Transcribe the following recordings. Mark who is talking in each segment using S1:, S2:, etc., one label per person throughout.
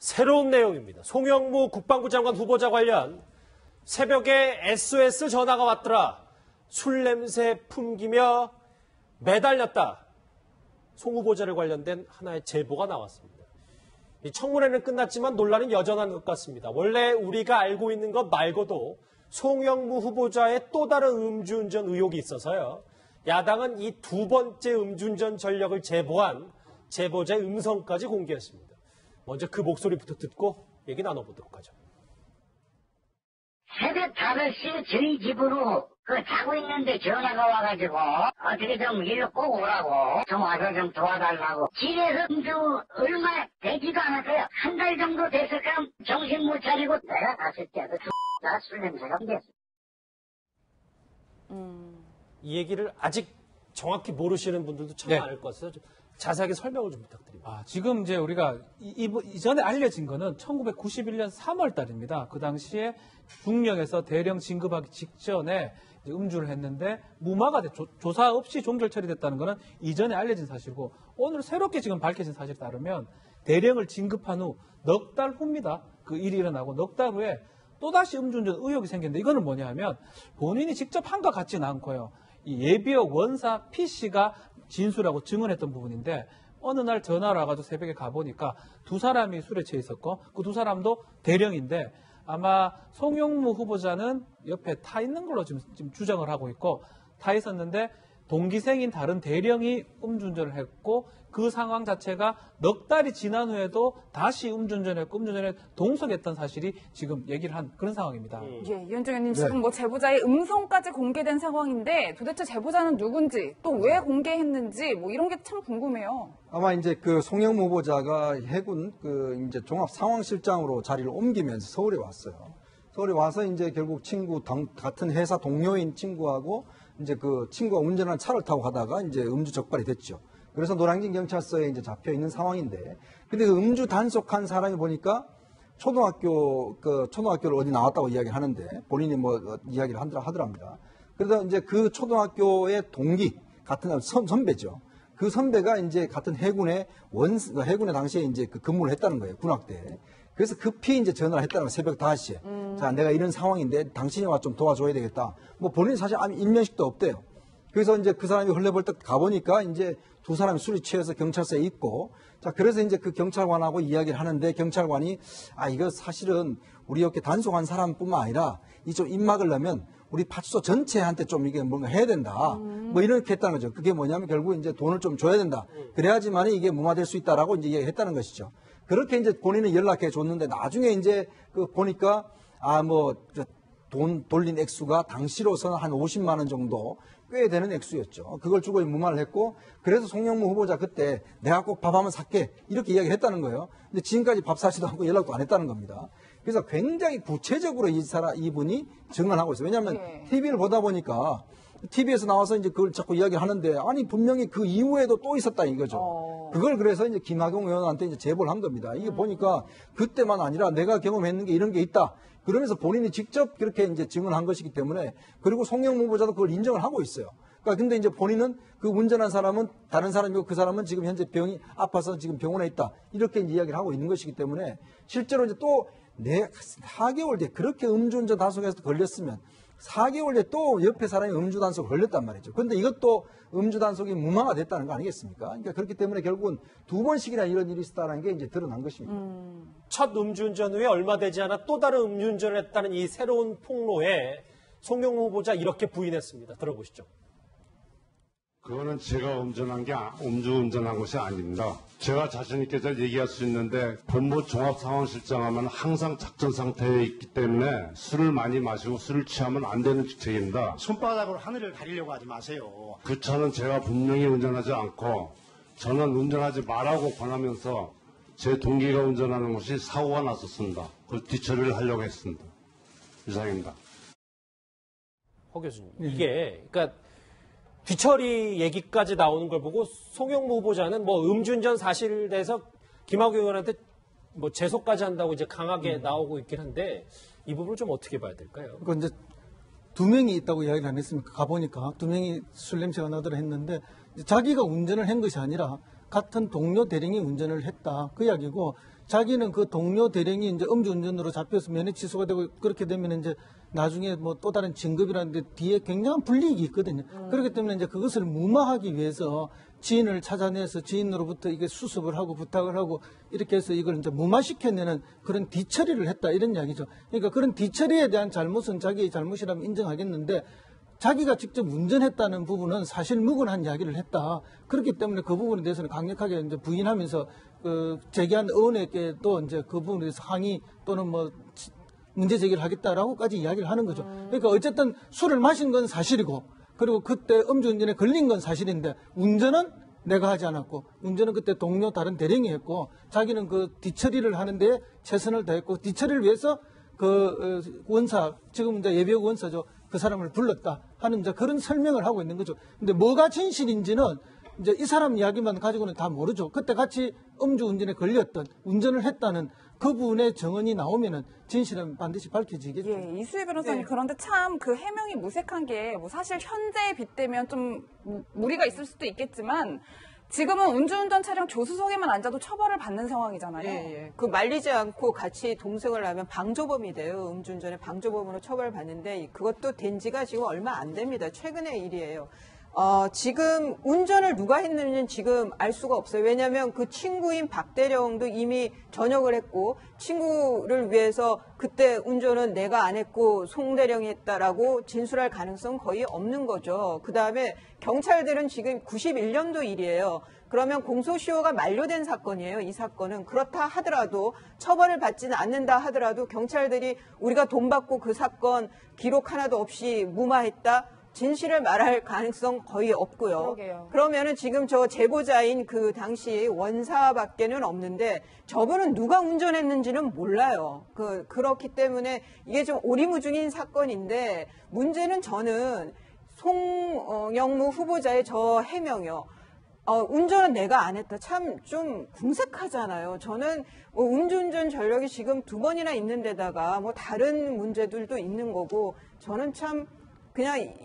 S1: 새로운 내용입니다. 송영무 국방부 장관 후보자 관련 새벽에 SOS 전화가 왔더라. 술 냄새 풍기며 매달렸다. 송 후보자를 관련된 하나의 제보가 나왔습니다. 이 청문회는 끝났지만 논란은 여전한 것 같습니다. 원래 우리가 알고 있는 것 말고도 송영무 후보자의 또 다른 음주운전 의혹이 있어서요. 야당은 이 두 번째 음주운전 전력을 제보한 제보자의 음성까지 공개했습니다. 먼저 그 목소리부터 듣고 얘기 나눠보도록 하죠.
S2: 새벽 5시 저희 집으로 자고 있는데 전화가 와가지고 어떻게 좀 일로 꼭 오라고 좀 와서 좀 도와달라고. 집에서 음주 얼마 되지도 않았어요. 한 달 정도 됐을까 정신 못 차리고 내가 갔을 때도 나 술 냄새가 됐어.
S1: 이 얘기를 아직 정확히 모르시는 분들도 참 많을 것 같아서 좀 자세하게 설명을 좀 부탁드립니다.
S3: 지금 이제 우리가 이전에 알려진 거는 1991년 3월 달입니다. 그 당시에 중령에서 대령 진급하기 직전에 음주를 했는데 무마가 조사 없이 종결 처리됐다는 거는 이전에 알려진 사실이고, 오늘 새롭게 지금 밝혀진 사실에 따르면 대령을 진급한 후 넉 달 후입니다. 그 일이 일어나고 넉 달 후에 또다시 음주운전 의혹이 생겼는데, 이거는 뭐냐 하면 본인이 직접 한 것 같지는 않고요. 이 예비역 원사 P씨가 진술하고 증언했던 부분인데, 어느 날 전화를 와가지고 새벽에 가보니까 두 사람이 술에 취해 있었고 그 두 사람도 대령인데, 아마 송영무 후보자는 옆에 타 있는 걸로 지금 주장을 하고 있고, 타 있었는데 동기생인 다른 대령이 음주운전을 했고, 그 상황 자체가 넉 달이 지난 후에도 다시 음주운전을 했고 음주운전에 동석했던 사실이 지금 얘기를 한 그런 상황입니다.
S4: 예, 이현정 의원님, 지금 뭐 제보자의 음성까지 공개된 상황인데 도대체 제보자는 누군지, 또 왜 공개했는지 뭐 이런 게 참 궁금해요.
S5: 아마 이제 그 송영무 후보자가 해군 이제 종합 상황실장으로 자리를 옮기면서 서울에 왔어요. 서울에 와서 이제 결국 같은 회사 동료인 친구하고 이제 그 친구가 운전하는 차를 타고 가다가 이제 음주 적발이 됐죠. 그래서 노량진 경찰서에 이제 잡혀 있는 상황인데, 근데 그 음주 단속한 사람이 보니까 초등학교를 어디 나왔다고 이야기를 하는데, 본인이 뭐 이야기를 하더랍니다. 그래서 이제 그 초등학교의 동기 같은 선배죠. 그 선배가 이제 같은 해군에 당시에 이제 그 근무를 했다는 거예요, 군악대에. 그래서 급히 이제 전화를 했다는 거예요, 새벽 5시에. 자, 내가 이런 상황인데 당신이 와 좀 도와줘야 되겠다. 뭐 본인이 사실 아무 일면식도 없대요. 그래서 이제 그 사람이 헐레벌떡 가보니까 이제 두 사람이 술이 취해서 경찰서에 있고, 자, 그래서 이제 그 경찰관하고 이야기를 하는데, 경찰관이 이거 사실은 우리 이렇게 단속한 사람뿐만 아니라 이 좀 입막으려면 우리 파출소 전체한테 좀 이게 뭔가 해야 된다. 뭐 이렇게 했다는 거죠. 그게 뭐냐면 결국 이제 돈을 좀 줘야 된다. 그래야지만 이게 무마될 수 있다라고 이제 얘기했다는 것이죠. 그렇게 이제 본인은 연락해 줬는데, 나중에 이제 보니까 돈 돌린 액수가 당시로서는 한 50만 원 정도 꽤 되는 액수였죠. 그걸 주고 무마를 했고, 그래서 송영무 후보자 그때 내가 꼭 밥 한번 살게 이렇게 이야기했다는 거예요. 근데 지금까지 밥 사지도 않고 연락도 안 했다는 겁니다. 그래서 굉장히 구체적으로 이분이 증언하고 있어요. 왜냐하면 TV를 보다 보니까 TV에서 나와서 이제 그걸 자꾸 이야기를 하는데, 분명히 그 이후에도 또 있었다 이거죠. 그걸 그래서 이제 김학용 의원한테 이제 제보를 한 겁니다. 이게 보니까 그때만 아니라 내가 경험했는 게 이런 게 있다. 그러면서 본인이 직접 그렇게 이제 증언한 것이기 때문에, 그리고 송영무 후보자도 그걸 인정을 하고 있어요. 그러니까 근데 이제 본인은 그 운전한 사람은 다른 사람이고 그 사람은 지금 현재 병이 아파서 지금 병원에 있다. 이렇게 이야기를 하고 있는 것이기 때문에, 실제로 이제 또 4개월 뒤에 그렇게 음주운전 단속에서 걸렸으면 4개월 뒤에 또 옆에 사람이 음주 단속 걸렸단 말이죠. 그런데 이것도 음주 단속이 무마가 됐다는 거 아니겠습니까? 그러니까 그렇기 때문에 결국은 두 번씩이나 이런 일이 있었다는 게 이제 드러난 것입니다.
S1: 첫 음주운전 후에 얼마 되지 않아 또 다른 음주운전을 했다는 이 새로운 폭로에 송영무 후보자 이렇게 부인했습니다. 들어보시죠.
S6: 그거는 제가 음주운전한 것이 아닙니다. 제가 자신 있게 잘 얘기할 수 있는데, 본부 종합상황실장 하면 항상 작전 상태에 있기 때문에 술을 많이 마시고 술을 취하면 안 되는 직책입니다.
S7: 손바닥으로 하늘을 가리려고 하지 마세요.
S6: 그 차는 제가 분명히 운전하지 않고, 저는 운전하지 말라고 권하면서 제 동기가 운전하는 것이 사고가 났었습니다. 그 뒤처리를 하려고 했습니다. 이상입니다.
S1: 허 교수님, 이게 그러니까 뒤처리 얘기까지 나오는 걸 보고 송영무 후보자는 뭐 음주운전 사실에 대해서 김학용 의원한테 뭐 재소까지 한다고 이제 강하게 나오고 있긴 한데, 이 부분을 좀 어떻게 봐야 될까요?
S8: 그 이제 두 명이 있다고 이야기를 안 했습니까? 가보니까 두 명이 술 냄새가 나더라 했는데, 자기가 운전을 한 것이 아니라 같은 동료 대령이 운전을 했다. 그 이야기고 자기는 그 동료 대령이 이제 음주운전으로 잡혀서 면허 취소가 되고 그렇게 되면 이제 나중에 뭐 또 다른 진급이라는데 뒤에 굉장한 불이익이 있거든요. 그렇기 때문에 이제 그것을 무마하기 위해서 지인을 찾아내서 지인으로부터 이게 수습을 하고 부탁을 하고 이렇게 해서 이걸 이제 무마시켜내는 그런 뒤처리를 했다 이런 이야기죠. 그러니까 그런 뒤처리에 대한 잘못은 자기의 잘못이라면 인정하겠는데 자기가 직접 운전했다는 부분은 사실 무근한 이야기를 했다. 그렇기 때문에 그 부분에 대해서는 강력하게 이제 부인하면서 그 제기한 의원에게도 이제 그 부분에 대해서 항의 또는 뭐 문제 제기를 하겠다라고까지 이야기를 하는 거죠. 그러니까 어쨌든 술을 마신 건 사실이고 그리고 그때 음주운전에 걸린 건 사실인데 운전은 내가 하지 않았고 운전은 그때 동료 다른 대령이 했고 자기는 그 뒤처리를 하는데 최선을 다했고 뒤처리를 위해서 그 원사 지금 이제 예비역 원사죠. 그 사람을 불렀다 하는 이제 그런 설명을 하고 있는 거죠. 근데 뭐가 진실인지는 이제 이 사람 이야기만 가지고는 다 모르죠. 그때 같이 음주운전에 걸렸던 운전을 했다는 그분의 정언이 나오면은 진실은 반드시 밝혀지겠죠.
S4: 예, 이수희 변호사님 그런데 참 그 해명이 무색한 게 뭐 사실 현재에 빗대면 좀 무리가 있을 수도 있겠지만 지금은 음주운전 차량 조수석에만 앉아도 처벌을 받는 상황이잖아요.
S9: 예. 그 말리지 않고 같이 동승을 하면 방조범이 돼요. 음주운전에 방조범으로 처벌받는데 그것도 된 지가 지금 얼마 안 됩니다. 최근의 일이에요. 지금 운전을 누가 했는지는 지금 알 수가 없어요. 왜냐하면 그 친구인 박대령도 이미 전역을 했고 친구를 위해서 그때 운전은 내가 안 했고 송대령이 했다라고 진술할 가능성은 거의 없는 거죠. 그다음에 경찰들은 지금 91년도 일이에요. 그러면 공소시효가 만료된 사건이에요. 이 사건은. 그렇다 하더라도 처벌을 받지는 않는다 하더라도 경찰들이 우리가 돈 받고 그 사건 기록 하나도 없이 무마했다. 진실을 말할 가능성 거의 없고요.
S4: 그러게요.
S9: 그러면은 지금 저 제보자인 그 당시 원사밖에는 없는데 저분은 누가 운전했는지는 몰라요. 그렇기 때문에 이게 좀 오리무중인 사건인데 문제는 저는 송영무 후보자의 저 해명이요. 운전은 내가 안 했다. 참 좀 궁색하잖아요. 저는 음주운전 전력이 지금 2번이나 있는 데다가 뭐 다른 문제들도 있는 거고 저는 참 그냥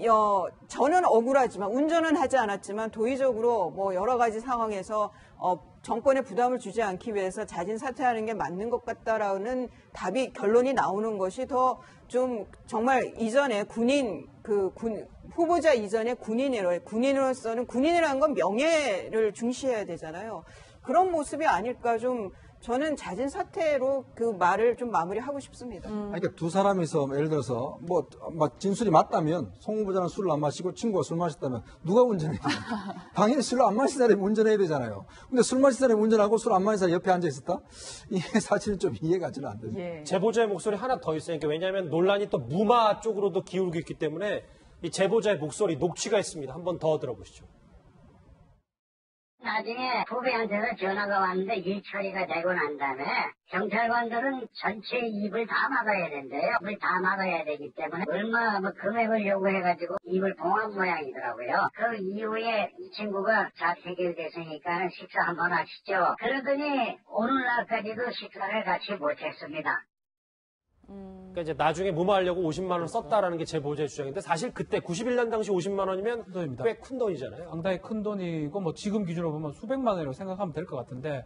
S9: 저는 억울하지만 운전은 하지 않았지만 도의적으로 뭐 여러 가지 상황에서 정권에 부담을 주지 않기 위해서 자진 사퇴하는 게 맞는 것 같다라는 결론이 나오는 것이 더 좀 정말 이전에 후보자 이전에 군인으로서는 군인이라는 건 명예를 중시해야 되잖아요. 그런 모습이 아닐까 좀 저는 자진 사퇴로 그 말을 좀 마무리하고 싶습니다.
S5: 그러니까 두 사람이서 예를 들어서 뭐 진술이 맞다면 송 후보자는 술을 안 마시고 친구가 술 마셨다면 누가 운전해야 돼요? 당연히 술을 안 마신 사람이 운전해야 되잖아요. 근데 술 마신 사람이 운전하고 술 안 마신 사람이 옆에 앉아 있었다? 이게 사실은 좀 이해가 잘 안 됩니다.
S4: 예.
S1: 제보자의 목소리 하나 더 있어요. 왜냐하면 논란이 또 무마 쪽으로도 기울고 있기 때문에 이 제보자의 목소리 녹취가 있습니다. 한번 더 들어보시죠.
S2: 나중에 후배한테서 전화가 왔는데 일 처리가 되고 난 다음에 경찰관들은 전체 입을 다 막아야 된대요. 입을 다 막아야 되기 때문에 얼마 금액을 요구해가지고 입을 봉한 모양이더라고요. 그 이후에 이 친구가 자 해결됐으니까 식사 한번 하시죠. 그러더니 오늘날까지도 식사를 같이 못했습니다.
S1: 그러니까 이제 나중에 무마하려고 50만 원 썼다라는 게 제보자의 주장인데 사실 그때 91년 당시 50만 원이면
S3: 돈입니다.
S1: 꽤 큰 돈이잖아요.
S3: 상당히 큰 돈이고 뭐 지금 기준으로 보면 수백만 원이라고 생각하면 될 것 같은데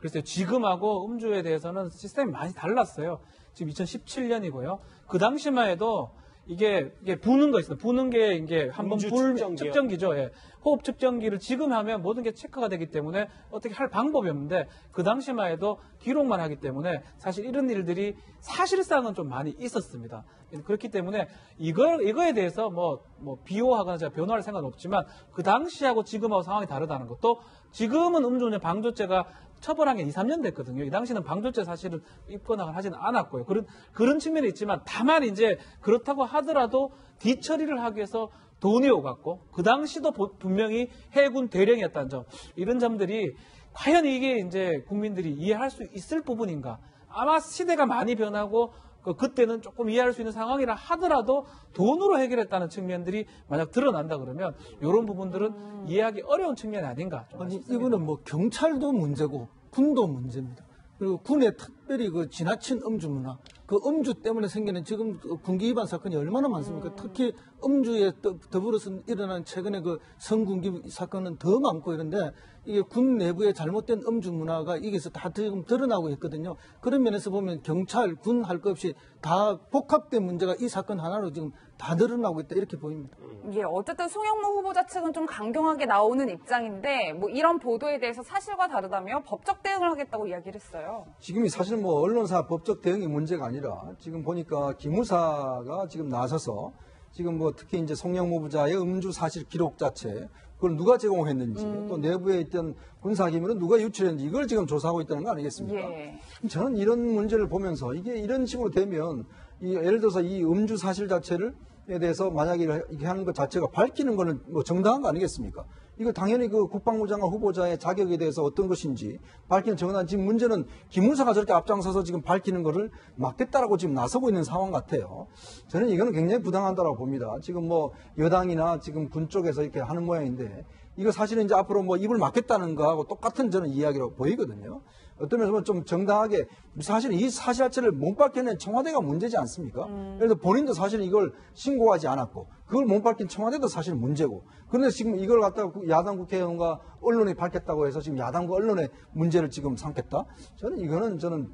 S3: 글쎄요. 지금하고 음주에 대해서는 시스템이 많이 달랐어요. 지금 2017년이고요. 그 당시만 해도 이게 부는 거 있어요. 부는 게 이게 한번 불 측정기죠. 예. 호흡 측정기를 지금 하면 모든 게 체크가 되기 때문에 어떻게 할 방법이 없는데 그 당시만 해도 기록만 하기 때문에 사실 이런 일들이 사실상은 좀 많이 있었습니다. 그렇기 때문에 이거에 대해서 뭐 비호하거나 제가 변호할 생각은 없지만 그 당시하고 지금하고 상황이 다르다는 것도 지금은 음주운전 방조죄가 처벌한 게 2, 3년 됐거든요. 이 당시는 방조죄 사실은 입건을 하지는 않았고요. 그런 측면이 있지만 다만 이제 그렇다고 하더라도 뒤처리를 하기 위해서 돈이 오갔고 그 당시도 분명히 해군 대령이었다는 점 이런 점들이 과연 이게 이제 국민들이 이해할 수 있을 부분인가? 아마 시대가 많이 변하고 그때는 조금 이해할 수 있는 상황이라 하더라도 돈으로 해결했다는 측면들이 만약 드러난다 그러면 이런 부분들은 이해하기 어려운 측면이 아닌가.
S8: 아니, 이거는 뭐 경찰도 문제고 군도 문제입니다. 그리고 군의 특별히 그 지나친 음주 문화, 그 음주 때문에 생기는 지금 군기 위반 사건이 얼마나 많습니까? 특히 음주에 더불어서 일어난 최근에 그 성군기 사건은 더 많고 이런데 이게 군 내부의 잘못된 음주 문화가 이게서 다 지금 드러나고 있거든요. 그런 면에서 보면 경찰, 군 할 것 없이 다 복합된 문제가 이 사건 하나로 지금 다 드러나고 있다 이렇게 보입니다.
S4: 예, 어쨌든 송영무 후보자 측은 좀 강경하게 나오는 입장인데 뭐 이런 보도에 대해서 사실과 다르다며 법적 대응을 하겠다고 이야기를 했어요.
S5: 지금이 사실 뭐 언론사 법적 대응이 문제가 아니라 지금 보니까 기무사가 지금 나서서 지금 뭐 특히 이제 송영무 후보자의 음주 사실 기록 자체 그걸 누가 제공했는지 또 내부에 있던 군사기밀은 누가 유출했는지 이걸 지금 조사하고 있다는 거 아니겠습니까?
S4: 예.
S5: 저는 이런 문제를 보면서 이게 이런 식으로 되면 예를 들어서 이 음주 사실 자체를 에 대해서 만약에 이렇게 하는 것 자체가 밝히는 거는 뭐 정당한 거 아니겠습니까? 이거 당연히 그 국방부 장관 후보자의 자격에 대해서 어떤 것인지 밝히는 정당한 지금 문제는 기무사가 저렇게 앞장서서 지금 밝히는 거를 막겠다라고 지금 나서고 있는 상황 같아요. 저는 이거는 굉장히 부당하다고 봅니다. 지금 뭐 여당이나 지금 군 쪽에서 이렇게 하는 모양인데 이거 사실은 이제 앞으로 뭐 입을 막겠다는 거하고 똑같은 저는 이야기라고 보이거든요. 어떤 면에서 좀 정당하게 사실 이 사실 자체를 못 밝혀낸 청와대가 문제지 않습니까? 그래서 본인도 사실 이걸 신고하지 않았고 그걸 못 밝힌 청와대도 사실 문제고 그런데 지금 이걸 갖다가 야당 국회의원과 언론이 밝혔다고 해서 지금 야당과 언론의 문제를 지금 삼겠다? 저는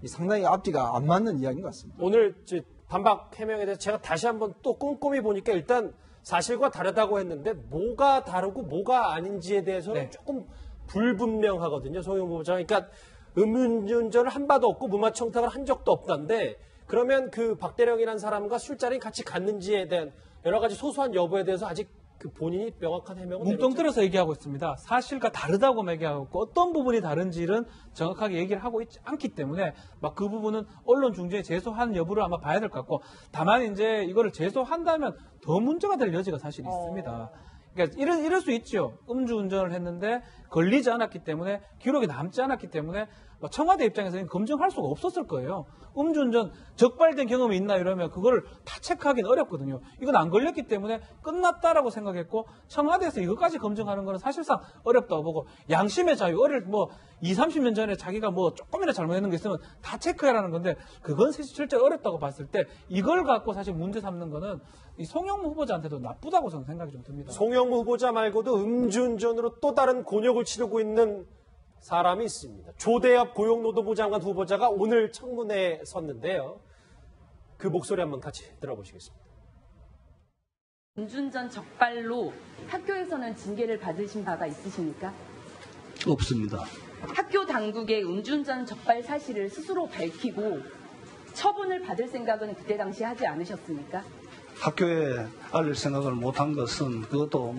S5: 상당히 앞뒤가 안 맞는 이야기인 것 같습니다.
S1: 오늘 반박 해명에 대해서 제가 다시 한번 또 꼼꼼히 보니까 일단 사실과 다르다고 했는데 뭐가 다르고 뭐가 아닌지에 대해서는 조금 불분명하거든요. 송영무 후보자. 그러니까 음주운전을 한 바도 없고 무마청탁을 한 적도 없다는데 그러면 그 박대령이라는 사람과 술자리를 같이 갔는지에 대한 여러 가지 소소한 여부에 대해서 아직 그 본인이 명확한 해명은
S3: 뭉뚱그려서 얘기하고 있습니다. 사실과 다르다고 얘기하고 있고 어떤 부분이 다른지는 정확하게 얘기를 하고 있지 않기 때문에 막 그 부분은 언론 중재에 제소한 여부를 아마 봐야 될 것 같고 다만 이제 이거를 제소한다면 더 문제가 될 여지가 사실 있습니다. 그러니까 이럴 수 있죠. 음주운전을 했는데 걸리지 않았기 때문에 기록이 남지 않았기 때문에 청와대 입장에서는 검증할 수가 없었을 거예요. 음주운전 적발된 경험이 있나 이러면 그걸 다 체크하기는 어렵거든요. 이건 안 걸렸기 때문에 끝났다라고 생각했고 청와대에서 이것까지 검증하는 거는 사실상 어렵다고 보고 양심의 자유, 20, 30년 전에 자기가 조금이나 잘못했는 게 있으면 다 체크해라는 건데 그건 실제 어렵다고 봤을 때 이걸 갖고 사실 문제 삼는 거는 이 송영무 후보자한테도 나쁘다고 저는 생각이 좀 듭니다.
S1: 송영무 후보자 말고도 음주운전으로 또 다른 곤욕을 치르고 있는 사람이 있습니다. 조대엽 고용노동부 장관 후보자가 오늘 청문회에 섰는데요. 그 목소리 한번 같이 들어보시겠습니다.
S10: 음주운전 적발로 학교에서는 징계를 받으신 바가 있으십니까?
S11: 없습니다.
S10: 학교 당국의 음주운전 적발 사실을 스스로 밝히고 처분을 받을 생각은 그때 당시 하지 않으셨습니까?
S11: 학교에 알릴 생각을 못한 것은 그것도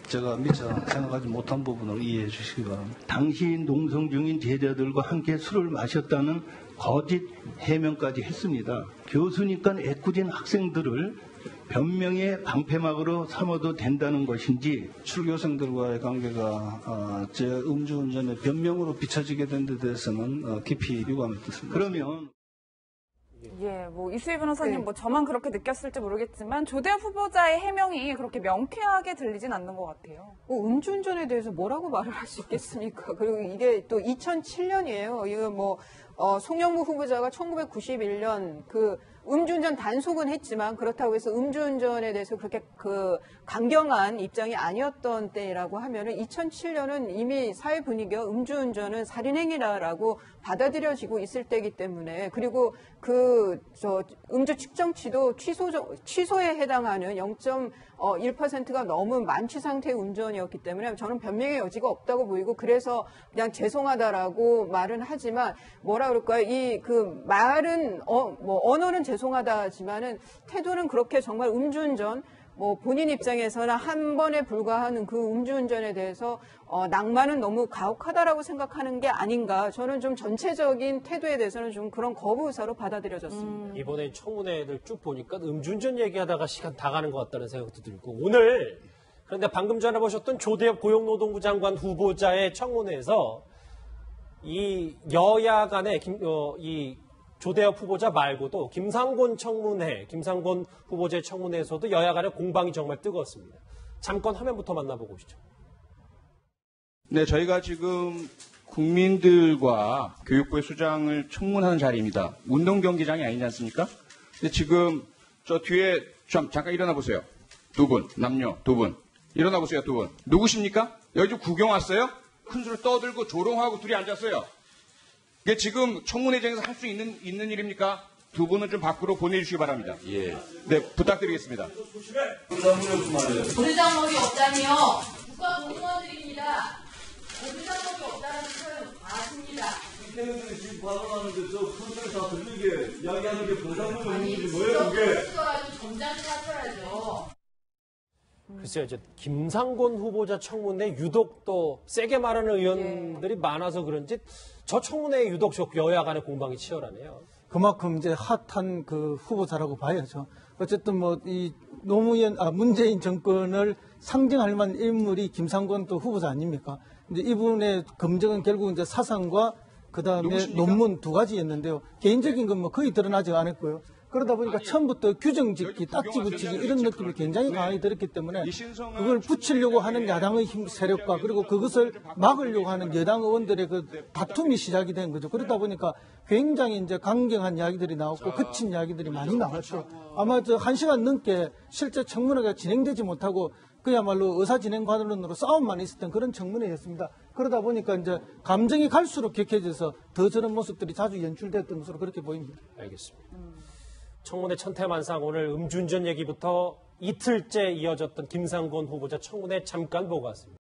S11: 제가 미처 생각하지 못한 부분을 이해해 주시기 바랍니다. 당시 농성 중인 제자들과 함께 술을 마셨다는 거짓 해명까지 했습니다. 교수니까 애꿎은 학생들을 변명의 방패막으로 삼아도 된다는 것인지 출교생들과의 관계가 제 음주운전의 변명으로 비춰지게 된 데 대해서는 깊이 유감을 듣습니다. 그러면
S4: 예, 이수희 변호사님 저만 그렇게 느꼈을지 모르겠지만 조대엽 후보자의 해명이 그렇게 명쾌하게 들리진 않는 것 같아요.
S9: 음주운전에 대해서 뭐라고 말을 할 수 있겠습니까? 그리고 이게 또 2007년이에요. 이거 송영무 후보자가 1991년 음주운전 단속은 했지만 그렇다고 해서 음주운전에 대해서 그렇게 강경한 입장이 아니었던 때라고 하면은 2007년은 이미 사회 분위기가 음주운전은 살인행위라고 받아들여지고 있을 때이기 때문에 그리고 음주 측정치도 취소에 해당하는 0.1%가 넘은 만취 상태의 운전이었기 때문에 저는 변명의 여지가 없다고 보이고 그래서 그냥 죄송하다라고 말은 하지만 뭐라 그럴까요? 말은 언어는 죄송하다지만은 태도는 그렇게 정말 음주운전 본인 입장에서는 한 번에 불과하는 그 음주운전에 대해서 낭만은 너무 가혹하다라고 생각하는 게 아닌가. 저는 좀 전체적인 태도에 대해서는 좀 그런 거부 의사로 받아들여졌습니다.
S1: 이번에 청문회를 쭉 보니까 음주운전 얘기하다가 시간 다 가는 것 같다는 생각도 들고 오늘 그런데 방금 전에 보셨던 조대엽 고용노동부 장관 후보자의 청문회에서 이 여야 간의 이 조대엽 후보자 말고도 김상곤 후보자의 청문회에서도 여야 간의 공방이 정말 뜨거웠습니다. 잠깐 화면부터 만나보고 오시죠.
S12: 네, 저희가 지금 국민들과 교육부의 수장을 청문하는 자리입니다. 운동경기장이 아니지 않습니까? 근데 지금 저 뒤에 잠깐 일어나 보세요. 두 분, 남녀 두 분. 일어나 보세요, 두 분. 누구십니까? 여기 좀 구경 왔어요? 큰 소리 떠들고 조롱하고 둘이 앉았어요. 이게 지금 청문회장에서 할 수 있는 일입니까? 두 분은 좀 밖으로 보내주시기 바랍니다. 예. 네, 부탁드리겠습니다.
S13: 고리장목이 없다니요. 국가 공무원들입니다. 고리장목이 없다는 표현 맞습니다.
S14: 국회의원들이 지금 발언하는데 저 손들을 다 들리게 이야기하는 게 고리장목이
S13: 아니,
S14: 있는지 뭐예요, 이게?
S13: 직접 점장을 하셔야죠.
S1: 글쎄요, 이제 김상곤 후보자 청문회 유독 또 세게 말하는 의원들이 많아서 그런지 저 청문회에 유독 여야 간의 공방이 치열하네요.
S8: 그만큼 이제 핫한 그 후보자라고 봐야죠. 어쨌든 뭐 이 문재인 정권을 상징할 만한 인물이 김상곤 또 후보자 아닙니까? 이제 이분의 검증은 결국 이제 사상과 그 다음에 논문 두 가지였는데요. 개인적인 건 뭐 거의 드러나지 않았고요. 그러다 보니까 처음부터 규정 짓기, 딱지 붙이기 이런 느낌이 굉장히 강하게 들었기 때문에 그걸 붙이려고 하는 야당의 세력과 그리고 그것을 막으려고 하는 여당 의원들의 그 다툼이 시작이 된 거죠. 그러다 보니까 굉장히 이제 강경한 이야기들이 나왔고 거친 이야기들이 많이 나왔죠. 아마 저 1시간 넘게 실제 청문회가 진행되지 못하고 그야말로 의사진행관으로 싸움만 있었던 그런 청문회였습니다. 그러다 보니까 이제 감정이 갈수록 격해져서 더 저런 모습들이 자주 연출됐던 것으로 그렇게 보입니다.
S1: 알겠습니다. 청문회 천태만상 오늘 음주운전 얘기부터 이틀째 이어졌던 김상곤 후보자 청문회 잠깐 보고 왔습니다.